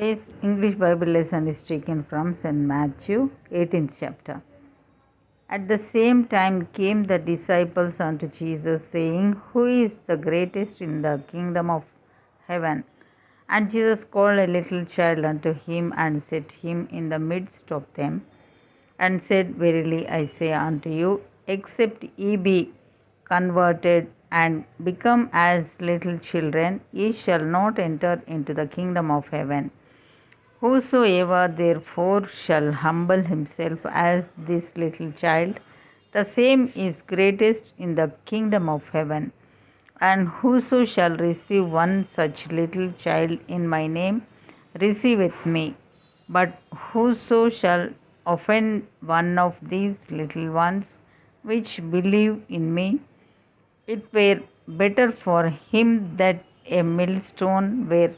Today's English Bible lesson is taken from St. Matthew, 18th chapter. At the same time came the disciples unto Jesus, saying, Who is the greatest in the kingdom of heaven? And Jesus called a little child unto him, and set him in the midst of them, and said, Verily I say unto you, except ye be converted and become as little children, ye shall not enter into the kingdom of heaven. Whosoever therefore shall humble himself as this little child, the same is greatest in the kingdom of heaven. And whoso shall receive one such little child in my name, receiveth me. But whoso shall offend one of these little ones which believe in me, it were better for him that a millstone were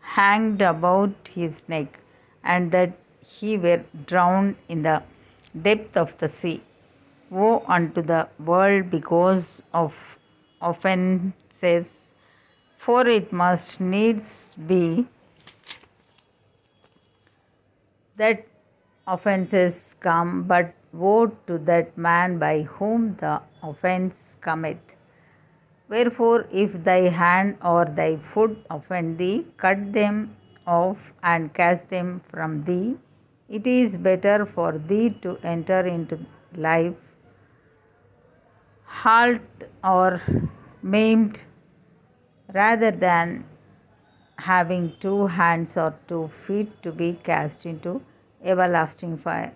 hanged about his neck, and that he were drowned in the depth of the sea. Woe unto the world because of offences, for it must needs be that offences come, but woe to that man by whom the offence cometh. Wherefore, if thy hand or thy foot offend thee, cut them off and cast them from thee. It is better for thee to enter into life halt or maimed, rather than having 2 hands or 2 feet to be cast into everlasting fire.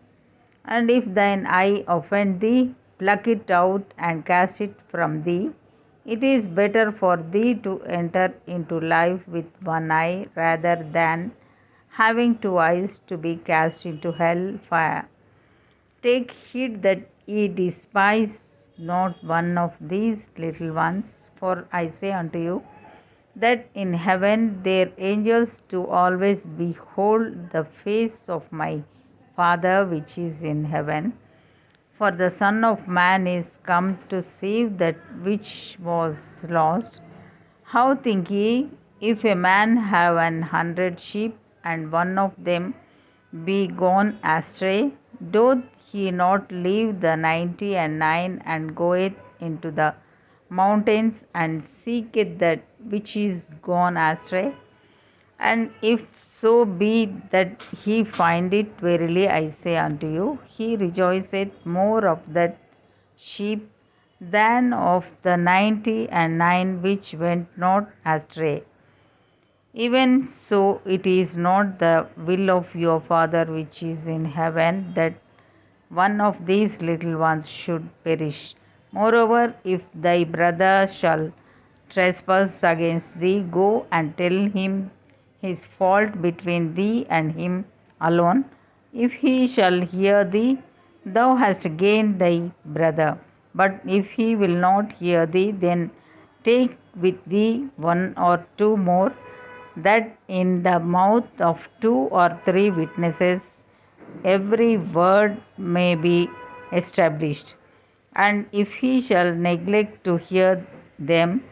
And if thine eye offend thee, pluck it out and cast it from thee. It is better for thee to enter into life with one eye, rather than having 2 eyes to be cast into hell fire. Take heed that ye despise not one of these little ones, for I say unto you, that in heaven their angels do always behold the face of my Father which is in heaven. For the Son of Man is come to save that which was lost. How think ye, if a man have 100 sheep, and one of them be gone astray, doth he not leave the 99 and goeth into the mountains and seeketh that which is gone astray? And if so be that he find it, verily I say unto you, he rejoiceth more of that sheep than of the 99 which went not astray. Even so, it is not the will of your Father which is in heaven that one of these little ones should perish. Moreover, if thy brother shall trespass against thee, go and tell him his fault between thee and him alone. If he shall hear thee, thou hast gained thy brother. But if he will not hear thee, then take with thee 1 or 2 more, that in the mouth of 2 or 3 witnesses every word may be established. And if he shall neglect to hear them,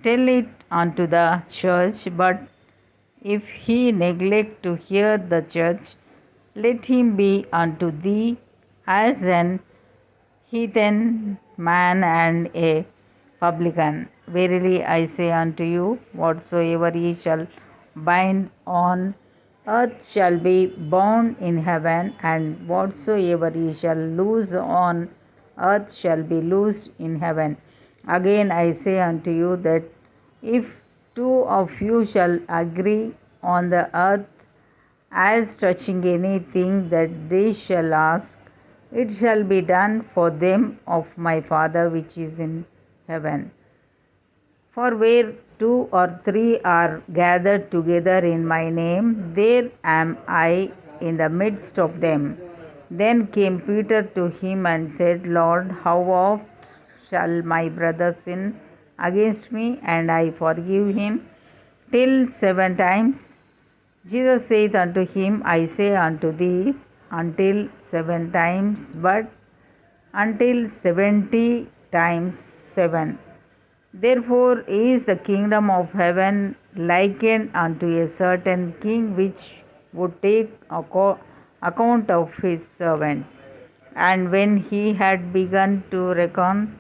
tell it unto the church. But if he neglect to hear the church, let him be unto thee as an heathen man and a publican. Verily I say unto you, whatsoever ye shall bind on earth shall be bound in heaven, and whatsoever ye shall loose on earth shall be loosed in heaven. Again I say unto you that if 2 of you shall agree on the earth as touching anything that they shall ask, it shall be done for them of my Father which is in heaven. For where 2 or 3 are gathered together in my name, there am I in the midst of them. Then came Peter to him and said, Lord, how oft shall my brother sin against me, and I forgive him? Till 7 times? Jesus saith unto him, I say unto thee, until 7 times, but until 70 times 7. Therefore is the kingdom of heaven likened unto a certain king which would take account of his servants. And when he had begun to reckon,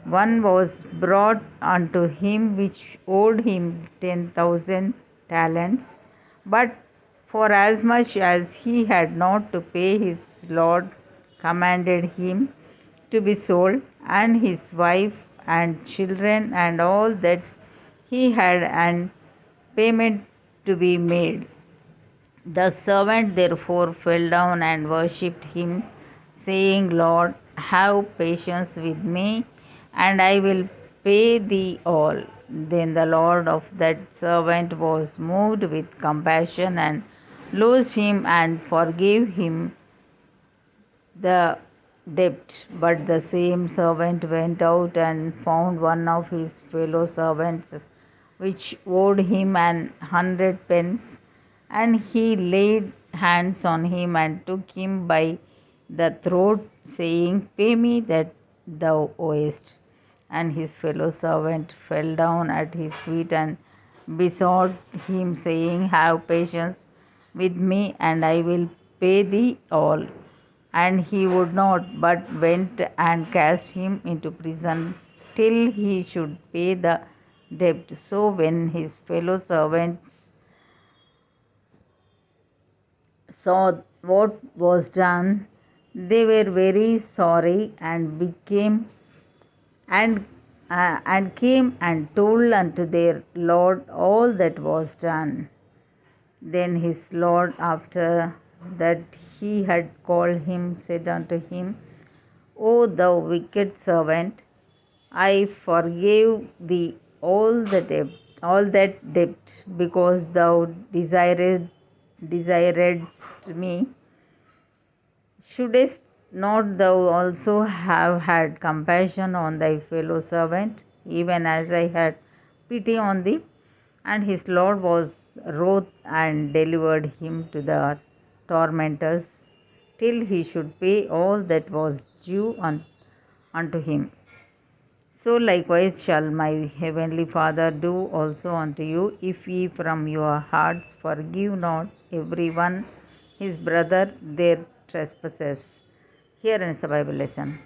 one was brought unto him which owed him 10,000 talents. But forasmuch as he had not to pay, his Lord commanded him to be sold, and his wife and children, and all that he had, and payment to be made. The servant therefore fell down and worshipped him, saying, Lord, have patience with me, and I will pay thee all. Then the Lord of that servant was moved with compassion, and loosed him, and forgave him the debt. But the same servant went out and found one of his fellow servants which owed him 100 pence, and he laid hands on him and took him by the throat, saying, Pay me that thou owest. And his fellow servant fell down at his feet and besought him, saying, Have patience with me, and I will pay thee all. And he would not, but went and cast him into prison till he should pay the debt. So when his fellow servants saw what was done, they were very sorry, and and came and told unto their Lord all that was done. Then his Lord, after that he had called him, said unto him, O thou wicked servant, I forgave thee all that debt, because thou desiredst me. Shouldest not thou also have had compassion on thy fellow servant, even as I had pity on thee? And his Lord was wroth and delivered him to the tormentors till he should pay all that was due unto him. So likewise shall my heavenly Father do also unto you, if ye from your hearts forgive not every one his brother their trespasses. Here ends the Bible lesson.